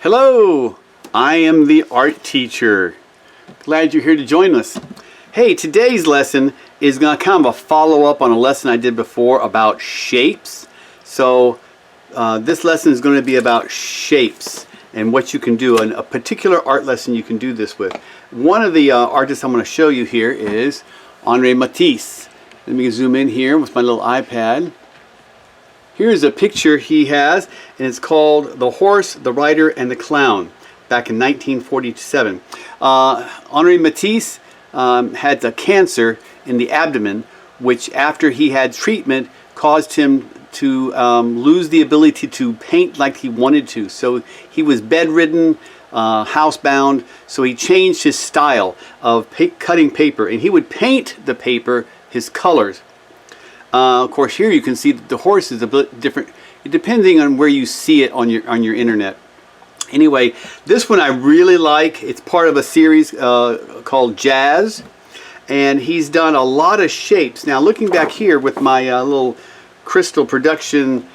Hello, I am the art teacher. Glad you're here to join us. Hey, today's lesson is going to kind of a follow-up on a lesson I did before about shapes. So this lesson is going to be about shapes and what you can do, and a particular art lesson you can do this with. One of the artists I'm going to show you here is Matisse. Let me zoom in here with my little iPad. Here's a picture he has, and it's called The Horse, the Rider, and the Clown, back in 1947. Henri Matisse had a cancer in the abdomen, which after he had treatment caused him to lose the ability to paint like he wanted to. So he was bedridden, housebound, so he changed his style of cutting paper, and he would paint the paper his colors. Of course, here you can see that the horse is a bit different, depending on where you see it on your internet. Anyway, this one I really like. It's part of a series called Jazz, and he's done a lot of shapes. Now, looking back here with my little Crystal Production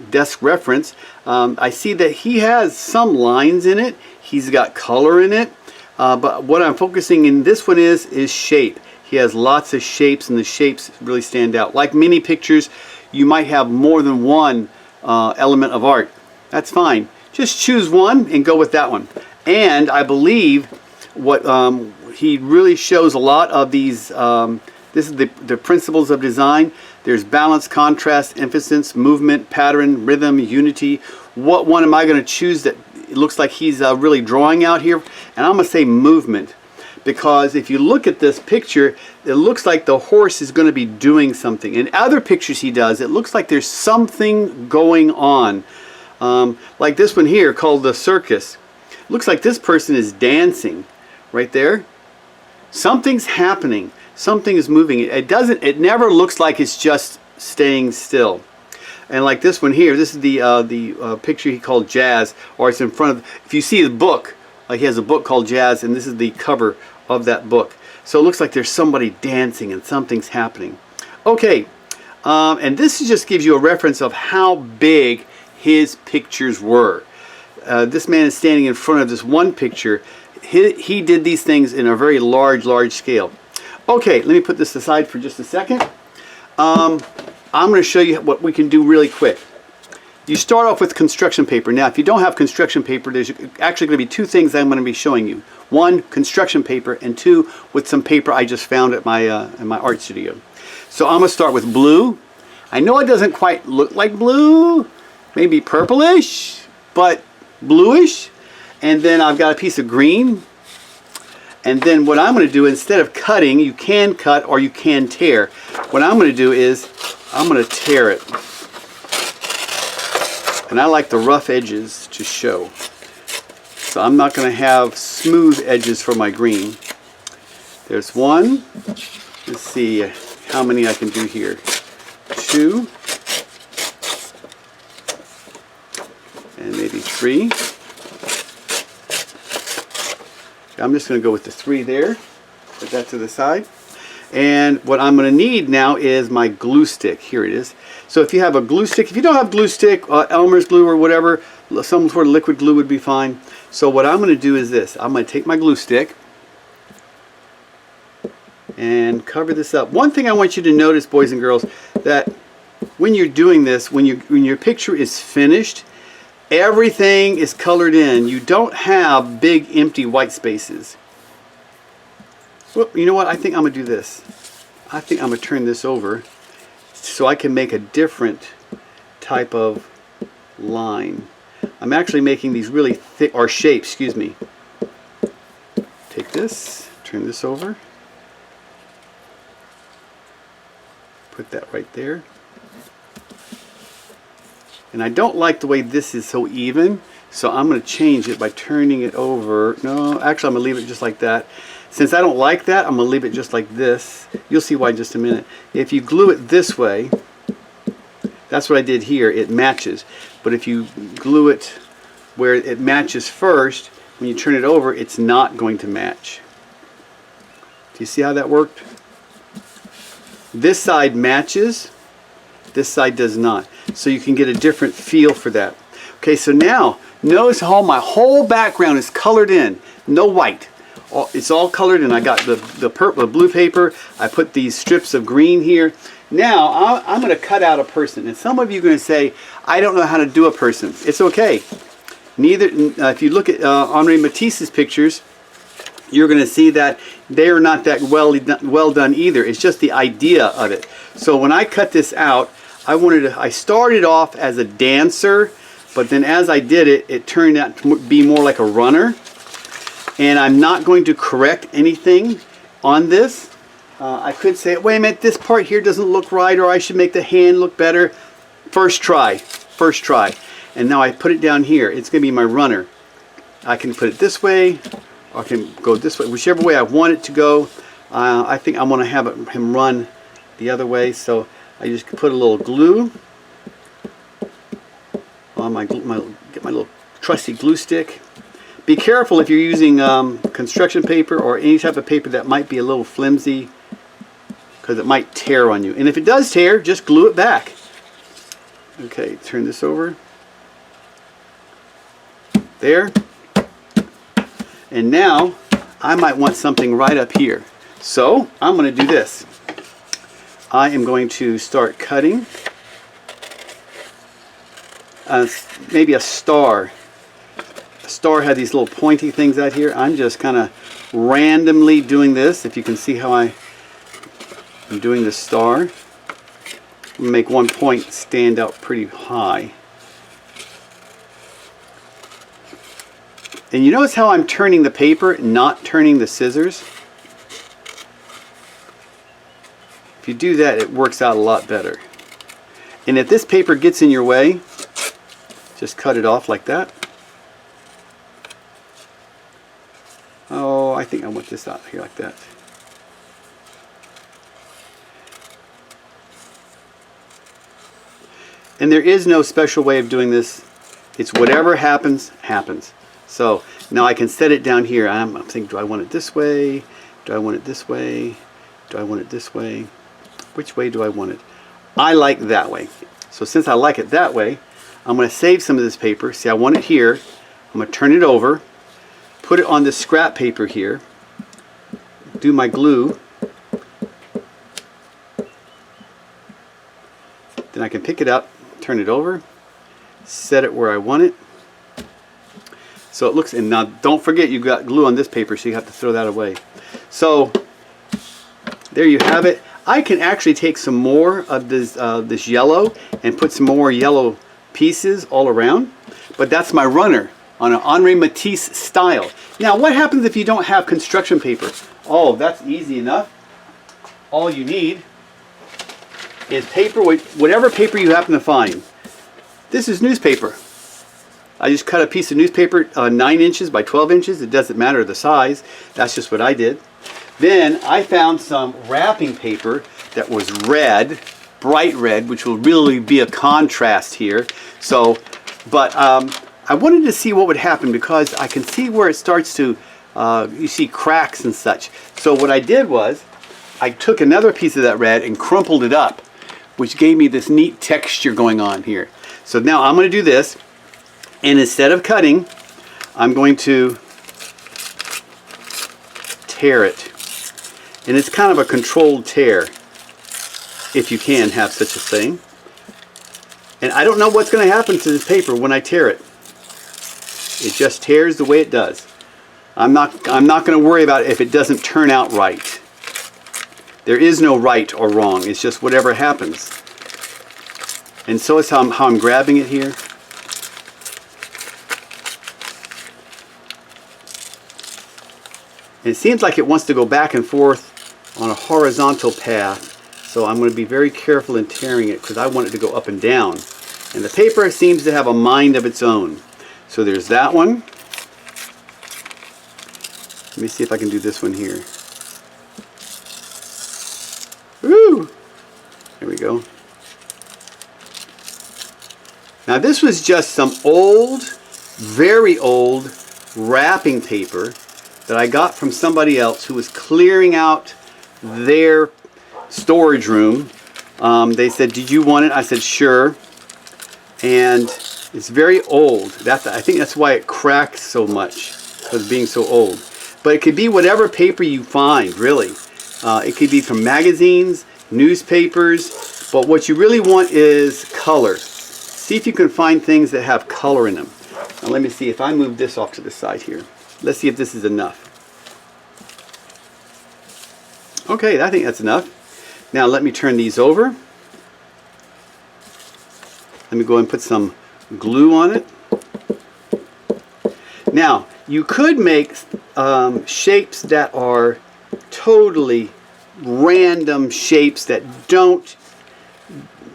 desk reference, I see that he has some lines in it. He's got color in it, but what I'm focusing in this one is shape. He has lots of shapes, and the shapes really stand out. Like many pictures, you might have more than one element of art. That's fine. Just choose one and go with that one. And I believe what he really shows a lot of these, this is the principles of design. There's balance, contrast, emphasis, movement, pattern, rhythm, unity. What one am I going to choose that it looks like he's really drawing out here? And I'm going to say movement. Because if you look at this picture, it looks like the horse is going to be doing something. In other pictures he does, it looks like there's something going on. Like this one here called The Circus. Looks like this person is dancing right there. Something's happening. Something is moving. It never looks like it's just staying still. And like this one here, this is the picture he called Jazz, or it's in front of, if you see the book, like he has a book called Jazz, and this is the cover of that book. So it looks like there's somebody dancing and something's happening. Okay, and this just gives you a reference of how big his pictures were. This man is standing in front of this one picture. He did these things in a very large scale. Okay, let me put this aside for just a second. I'm going to show you what we can do really quick. You start off with construction paper. Now, if you don't have construction paper, there's actually going to be two things I'm going to be showing you. One, construction paper, and two, with some paper I just found at my in my art studio. So I'm going to start with blue. I know it doesn't quite look like blue, maybe purplish, but bluish. And then I've got a piece of green. And then what I'm going to do, instead of cutting, you can cut or you can tear. What I'm going to do is I'm going to tear it. And I like the rough edges to show. So I'm not going to have smooth edges for my green. There's one. Let's see how many I can do here. Two. And maybe three. I'm just going to go with the three there. Put that to the side. And what I'm going to need now is my glue stick. Here it is. So if you have a glue stick, if you don't have glue stick, Elmer's glue or whatever, some sort of liquid glue would be fine. So what I'm going to do is this. I'm going to take my glue stick and cover this up. One thing I want you to notice, boys and girls, that when you're doing this, when your picture is finished, everything is colored in. You don't have big empty white spaces. Well, you know what? I think I'm going to do this. I think I'm going to turn this over so I can make a different type of line. I'm actually making these really thick, or shapes, excuse me. Take this, turn this over. Put that right there. And I don't like the way this is so even, so I'm going to change it by turning it over. No, actually I'm going to leave it just like that. Since I don't like that, I'm going to leave it just like this. You'll see why in just a minute. If you glue it this way, that's what I did here, it matches. But if you glue it where it matches first, when you turn it over, it's not going to match. Do you see how that worked? This side matches, this side does not. So you can get a different feel for that. Okay, so now notice how my whole background is colored in, no white. It's all colored in. I got the blue paper. I put these strips of green here. Now I'm going to cut out a person, and some of you are going to say, I don't know how to do a person. It's okay. Neither. If you look at Henri Matisse's pictures, you're going to see that they are not that well done either. It's just the idea of it. So when I cut this out, I started off as a dancer, but then as I did it, it turned out to be more like a runner. And I'm not going to correct anything on this. I could say, wait a minute, this part here doesn't look right, or I should make the hand look better. First try. And now I put it down here. It's going to be my runner. I can put it this way, or I can go this way, whichever way I want it to go. I think I want to have him run the other way, so I just put a little glue on get my little trusty glue stick. Be careful if you're using construction paper or any type of paper that might be a little flimsy, because it might tear on you. And if it does tear, just glue it back. Okay, turn this over. There. And now I might want something right up here. So I'm going to do this. I am going to start cutting maybe a star. A star had these little pointy things out here. I'm just kind of randomly doing this. If you can see how I'm doing the star. I'm going to make one point stand out pretty high. And you notice how I'm turning the paper, not turning the scissors? If you do that, it works out a lot better. And if this paper gets in your way, just cut it off like that. Oh, I think I want this out here like that. And there is no special way of doing this. It's whatever happens, happens. So now I can set it down here. I'm thinking, do I want it this way? Do I want it this way? Do I want it this way? Which way do I want it? I like that way. So since I like it that way, I'm going to save some of this paper. See, I want it here. I'm going to turn it over, put it on this scrap paper here, do my glue. Then I can pick it up, turn it over, set it where I want it. So it looks, and now don't forget you've got glue on this paper, so you have to throw that away. So there you have it. I can actually take some more of this yellow and put some more yellow pieces all around, but that's my runner on an Henri Matisse style. Now what happens if you don't have construction paper? Oh, that's easy enough. All you need is paper, whatever paper you happen to find. This is newspaper. I just cut a piece of newspaper 9 inches by 12 inches. It doesn't matter the size. That's just what I did. Then I found some wrapping paper that was red, bright red, which will really be a contrast here. So, but I wanted to see what would happen because I can see where it starts to, you see cracks and such. So what I did was, I took another piece of that red and crumpled it up, which gave me this neat texture going on here. So now I'm going to do this, and instead of cutting, I'm going to tear it. And it's kind of a controlled tear, if you can have such a thing. And I don't know what's going to happen to this paper when I tear it. It just tears the way it does. I'm not going to worry about it if it doesn't turn out right. There is no right or wrong. It's just whatever happens. And so is how I'm grabbing it here. And it seems like it wants to go back and forth on a horizontal path. So I'm going to be very careful in tearing it because I want it to go up and down. And the paper seems to have a mind of its own. So there's that one. Let me see if I can do this one here. Woo! There we go. Now this was just some old, very old wrapping paper that I got from somebody else who was clearing out their storage room. They said, did you want it? I said, sure. And It's very old. I think that's why it cracks so much, because of being so old. But it could be whatever paper you find, really. It could be from magazines, newspapers, but what you really want is color. See if you can find things that have color in them. Now let me see if I move this off to the side here. Let's see if this is enough. Okay, I think that's enough. Now let me turn these over. Let me go and put some glue on it. Now, you could make shapes that are totally random shapes that don't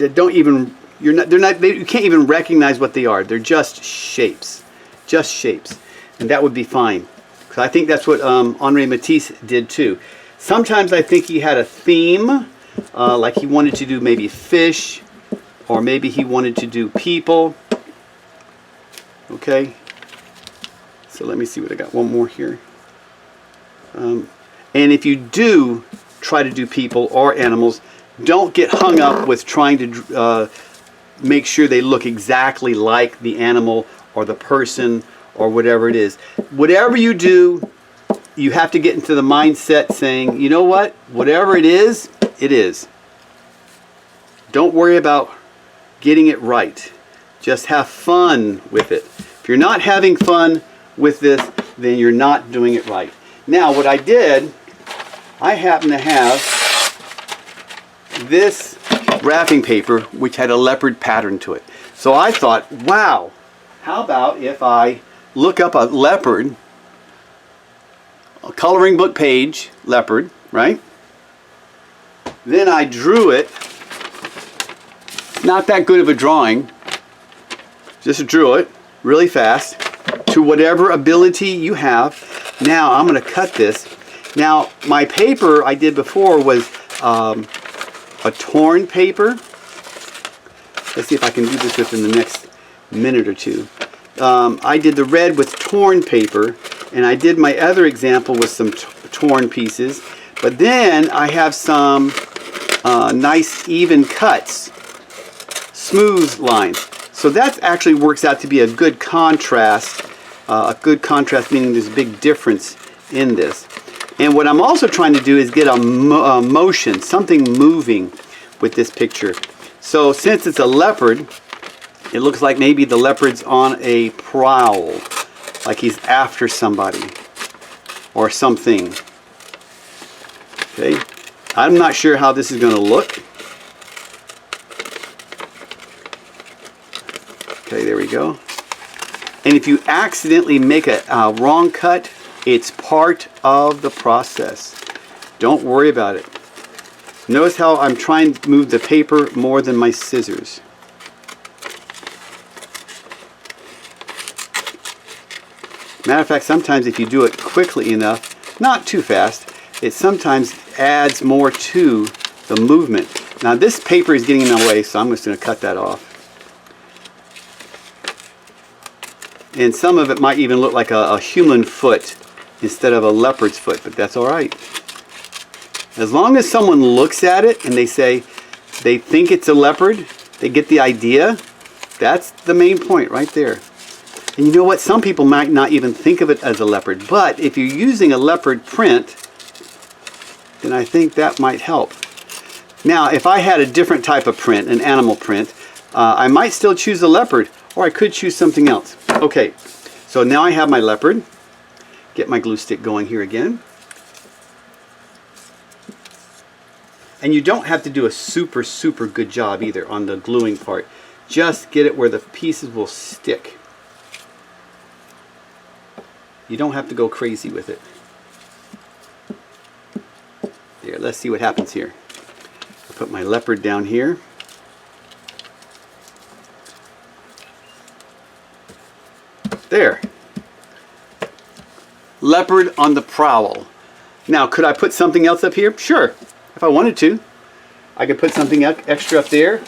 even, you can't even recognize what they are. They're just shapes. Just shapes. And that would be fine. Because I think that's what Henri Matisse did too. Sometimes I think he had a theme, like he wanted to do maybe fish, or maybe he wanted to do people. Okay, so let me see what I got. One more here. And if you do try to do people or animals, don't get hung up with trying to make sure they look exactly like the animal or the person or whatever it is. Whatever you do, you have to get into the mindset saying, you know what, whatever it is, it is. Don't worry about getting it right. Just have fun with it. If you're not having fun with this, then you're not doing it right. Now what I did, I happen to have this wrapping paper which had a leopard pattern to it. So I thought, wow, how about if I look up a leopard, a coloring book page, leopard, right? Then I drew it. Not that good of a drawing. Just drew it really fast to whatever ability you have. Now I'm going to cut this. Now my paper I did before was a torn paper. Let's see if I can do this within the next minute or two. I did the red with torn paper, and I did my other example with some torn pieces. But then I have some nice even cuts, smooth lines. So that actually works out to be a good contrast. A good contrast meaning there's a big difference in this. And what I'm also trying to do is get a motion, something moving with this picture. So since it's a leopard, it looks like maybe the leopard's on a prowl, like he's after somebody or something. Okay, I'm not sure how this is going to look. Okay, there we go. And if you accidentally make a wrong cut, it's part of the process. Don't worry about it. Notice how I'm trying to move the paper more than my scissors. Matter of fact, sometimes if you do it quickly enough, not too fast, it sometimes adds more to the movement. Now this paper is getting in my way, so I'm just going to cut that off. And some of it might even look like a human foot instead of a leopard's foot, but that's all right. As long as someone looks at it and they say they think it's a leopard, they get the idea, that's the main point right there. And you know what? Some people might not even think of it as a leopard, but if you're using a leopard print, then I think that might help. Now, if I had a different type of print, an animal print, I might still choose a leopard, or I could choose something else. Okay, so now I have my leopard. Get my glue stick going here again. And you don't have to do a super good job either on the gluing part. Just get it where the pieces will stick. You don't have to go crazy with it. There, let's see what happens here. I'll put my leopard down here. There. Leopard on the prowl. Now, could I put something else up here? Sure, if I wanted to. I could put something extra up there.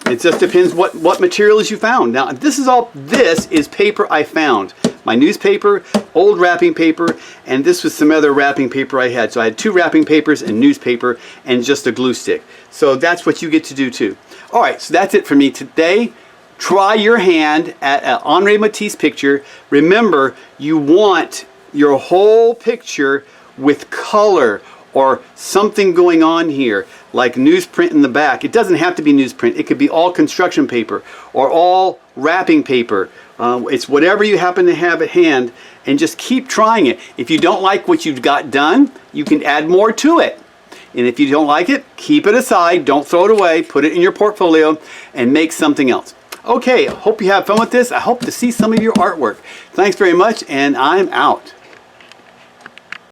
It just depends what materials you found. Now, this is paper I found. My newspaper, old wrapping paper, and this was some other wrapping paper I had. So I had 2 wrapping papers and newspaper and just a glue stick. So that's what you get to do too. All right, so that's it for me today. try your hand at an Henri Matisse picture. Remember, you want your whole picture with color or something going on here, like newsprint in the back. It doesn't have to be newsprint. It could be all construction paper or all wrapping paper. It's whatever you happen to have at hand, and just keep trying it. If you don't like what you've got done, you can add more to it. And if you don't like it, keep it aside. Don't throw it away. Put it in your portfolio and make something else. Okay, hope you have fun with this. I hope to see some of your artwork. Thanks very much, and I'm out.